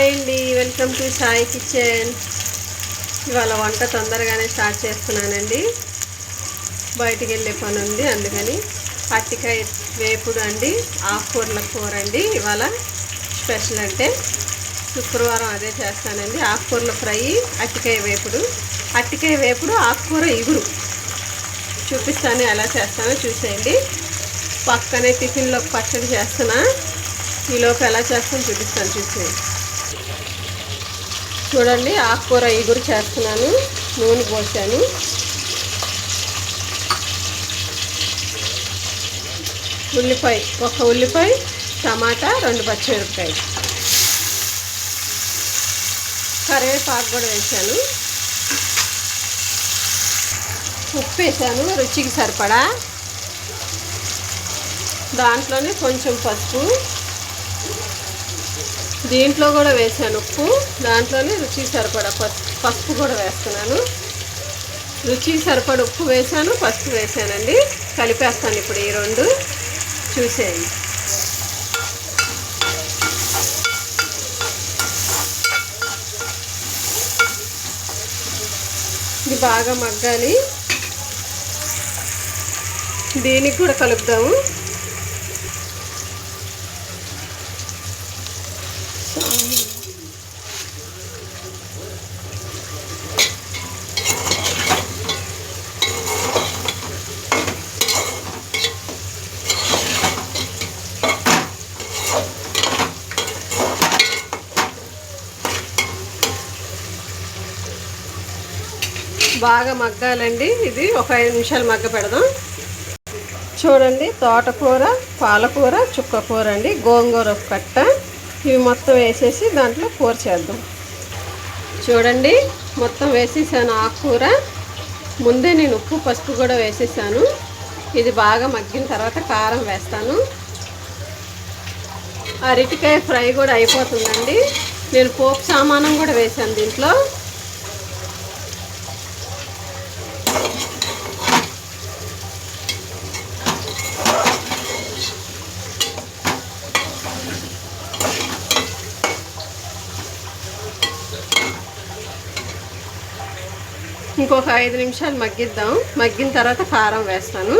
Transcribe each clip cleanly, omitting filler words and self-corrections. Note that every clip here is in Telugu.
హాయ్ అండి, వెల్కమ్ టు సాయి కిచెన్. ఇవాళ వంట తొందరగానే స్టార్ట్ చేస్తున్నానండి. బయటికి వెళ్ళే పని ఉంది, అందుకని అరటికాయ వేపుడు అండి, ఆకుకూరల కూర అండి. ఇవాళ స్పెషల్ అంటే శుక్రవారం అదే చేస్తానండి. ఆకుకూరల ఫ్రై, అరటికాయ వేపుడు. అరటికాయ వేపుడు ఆకుకూర ఇగురు చూపిస్తాను, ఎలా చేస్తానో చూసేయండి. పక్కనే టిఫిన్లో పచ్చడి చేస్తున్నా, ఈలోపు ఎలా చేస్తాను చూపిస్తాను, చూసేయండి. చూడండి, ఆకుకూర ఇగురు చేస్తున్నాను. నూనె పోసాను. ఉల్లిపాయ, ఒక ఉల్లిపాయ, టమాటా, 2 పచ్చిమిరపకాయలు, కరివేపాకు కూడా వేసాను. ఉప్పు వేసాను రుచికి సరిపడా. దాంట్లోనే కొంచెం పసుపు, దీంట్లో కూడా వేసాను ఉప్పు. దాంట్లోనే రుచికి సరిపడా పసుపు కూడా వేస్తున్నాను. రుచికి సరిపడా ఉప్పు వేసాను, పసుపు వేసానండి. కలిపేస్తాను ఇప్పుడు ఈ రెండు, చూసేయండి. ఇది బాగా మగ్గాలి. దీనికి కూడా కలుపుదాము. బాగా మగ్గాలండి. ఇది ఒక 5 నిమిషాలు మగ్గ పెడదాం. చూడండి, తోటకూర, పాలకూర, చుక్కకూర అండి, గోంగూర కట్ట, ఇవి మొత్తం వేసేసి దాంట్లో కూర చేద్దాం. చూడండి, మొత్తం వేసేసాను. ఆకుకూర ముందే నేను ఉప్పు పసుపు కూడా వేసేసాను. ఇది బాగా మగ్గిన తర్వాత కారం వేస్తాను. అరటికాయ ఫ్రై కూడా అయిపోతుందండి. నేను పోపు సామానం కూడా వేసాను దీంట్లో. ఇంకొక 5 నిమిషాలు మగ్గిద్దాం. మగ్గిన తర్వాత కారం వేస్తాను.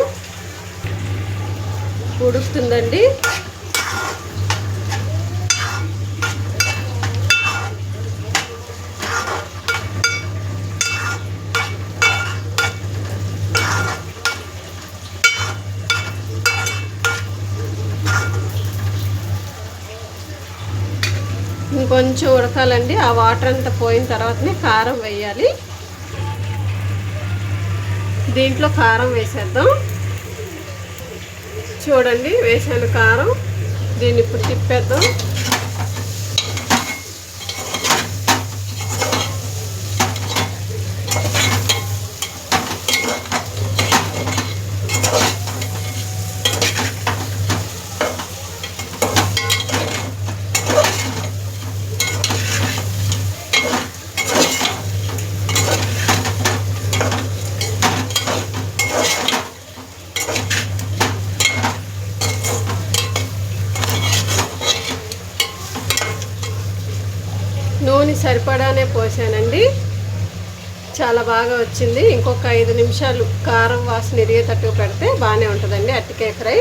ఉడుకుతుందండి. ఇంకొంచెం ఉడకాలండి. ఆ వాటర్ అంతా పోయిన తర్వాతనే కారం వేయాలి. దీంట్లో కారం వేసేద్దాం. చూడండి, వేసాను కారం. దీన్ని ఇప్పుడు తిప్పేద్దాం. నూనె సరిపడానే పోసానండి. చాలా బాగా వచ్చింది. ఇంకొక 5 నిమిషాలు కారం వాసన ఇరిగేటట్టు పెడితే బాగానే ఉంటుందండి అరటికాయ ఫ్రై.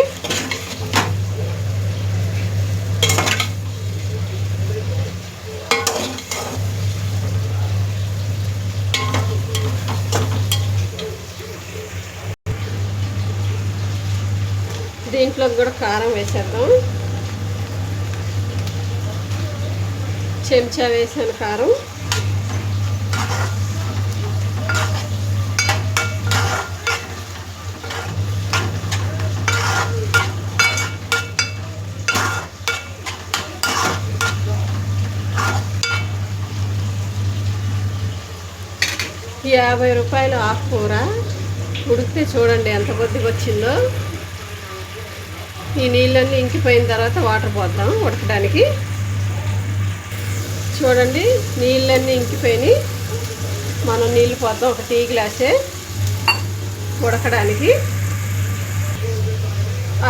దీంట్లోకి కూడా కారం వేసేద్దాం. చెంచా వేసాను కారం. ₹50 ఆకుకూర ఉడికితే చూడండి ఎంత కొద్దిగా వచ్చిందో. ఈ నీళ్ళన్నీ ఇంకిపోయిన తర్వాత వాటర్ పోద్దాం ఉడకడానికి. చూడండి, నీళ్ళన్నీ ఇంకిపోయినాయి. మనం నీళ్ళు పోద్దాం, ఒక టీ గ్లాసే ఉడకడానికి.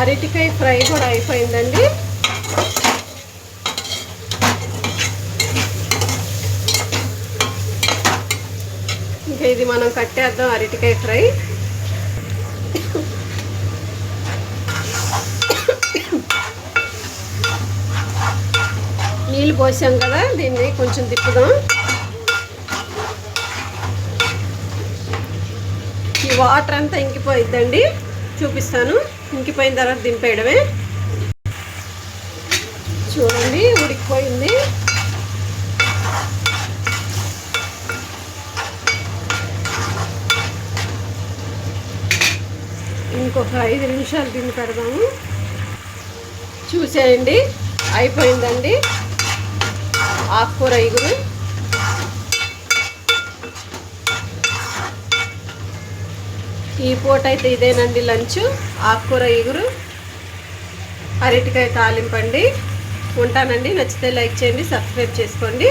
అరటికాయ ఫ్రై కూడా అయిపోయిందండి. ఇంకా ఇది మనం కట్టేద్దాం అరటికాయ ఫ్రై. నీళ్ళు పోసాం కదా, దీన్ని కొంచెం తిప్పుదాం. ఈ వాటర్ అంతా ఇంకిపోయిద్దండి, చూపిస్తాను. ఇంకిపోయిన తర్వాత దింపేయడమే. చూడండి ఉడికిపోయింది. ఇంకొక 5 నిమిషాలు దీన్ని పెడదాము. చూసేయండి, అయిపోయిందండి ఆకుకూర ఇగురు. ఈ పూట అయితే ఇదేనండి లంచ్. ఆకుకూర ఇగురు, అరటికాయ తాలింపండి. ఉంటానండి. నచ్చితే లైక్ చేయండి, సబ్స్క్రైబ్ చేసుకోండి.